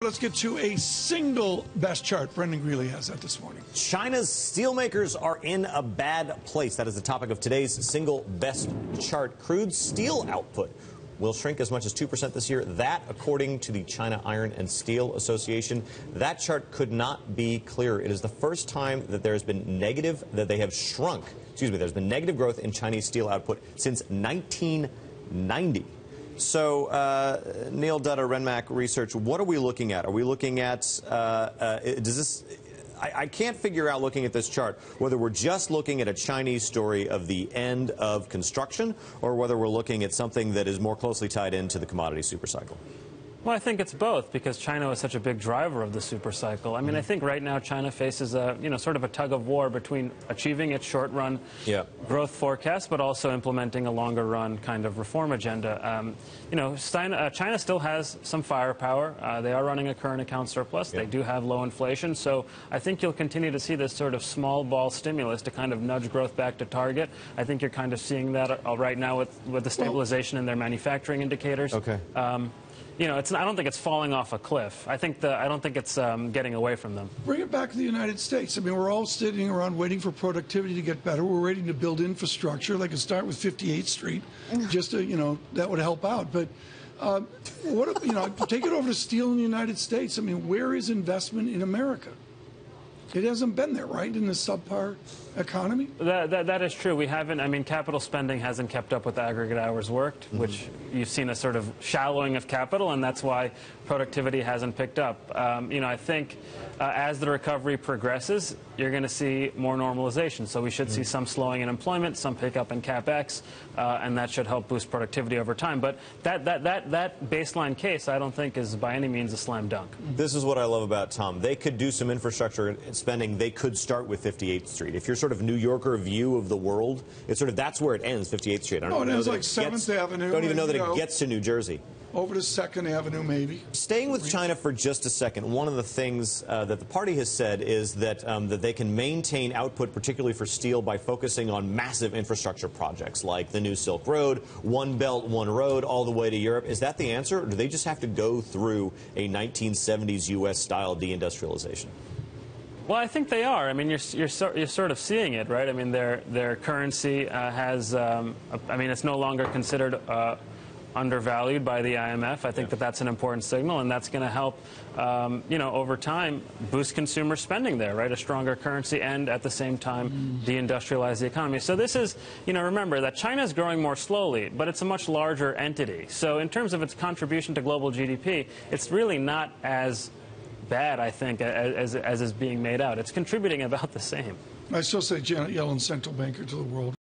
Let's get to a single best chart. Brendan Greeley has that this morning. China's steelmakers are in a bad place. That is the topic of today's single best chart. Crude steel output will shrink as much as 2% this year. That, according to the China Iron and Steel Association, that chart could not be clearer. It is the first time that there has been there's been negative growth in Chinese steel output since 1990. So, Neil Dutta, Renmac Research, what are we looking at? Are we looking at, I can't figure out, looking at this chart, whether we're just looking at a Chinese story of the end of construction or whether we're looking at something that is more closely tied into the commodity supercycle. Well, I think it's both, because China is such a big driver of the supercycle. I mean, I think right now China faces a, sort of a tug of war between achieving its short-run growth forecast, but also implementing a longer-run kind of reform agenda. China still has some firepower. They are running a current account surplus. They do have low inflation. So I think you'll continue to see this sort of small ball stimulus to kind of nudge growth back to target. I think you're kind of seeing that right now with the stabilization in their manufacturing indicators. Okay. I don't think it's falling off a cliff. I don't think it's getting away from them. Bring it back to the United States. I mean, we're all sitting around waiting for productivity to get better. We're waiting to build infrastructure. They could start with 58th Street, just to, that would help out. But take it over to steel in the United States. I mean, where is investment in America? It hasn't been there, right, in the subpar economy? That is true. We haven't, capital spending hasn't kept up with aggregate hours worked, which you've seen a sort of shallowing of capital, and that's why productivity hasn't picked up. I think as the recovery progresses, you're going to see more normalization. So we should see some slowing in employment, some pickup in CapEx, and that should help boost productivity over time. But that baseline case, I don't think, is by any means a slam dunk. This is what I love about Tom. They could do some infrastructure spending. They could start with 58th Street. If you're sort of New Yorker view of the world, it's sort of that's where it ends, 58th Street. I don't know it ends like 7th Avenue. Don't even know that it gets to New Jersey. Over to 2nd Avenue, maybe. Staying with China for just a second, one of the things that the party has said is that they can maintain output, particularly for steel, by focusing on massive infrastructure projects like the new Silk Road, One Belt, One Road, all the way to Europe. Is that the answer, or do they just have to go through a 1970s U.S.-style deindustrialization? Well, I think they are. I mean, you're sort of seeing it, right? I mean, their currency has, it's no longer considered undervalued by the IMF. I think that's an important signal, and that's going to help, over time, boost consumer spending there, right? A stronger currency and, at the same time, deindustrialize the economy. So this is, remember that China is growing more slowly, but it's a much larger entity. So in terms of its contribution to global GDP, it's really not as bad, I think, as is being made out. It's contributing about the same. I still say Janet Yellen's central banker to the world.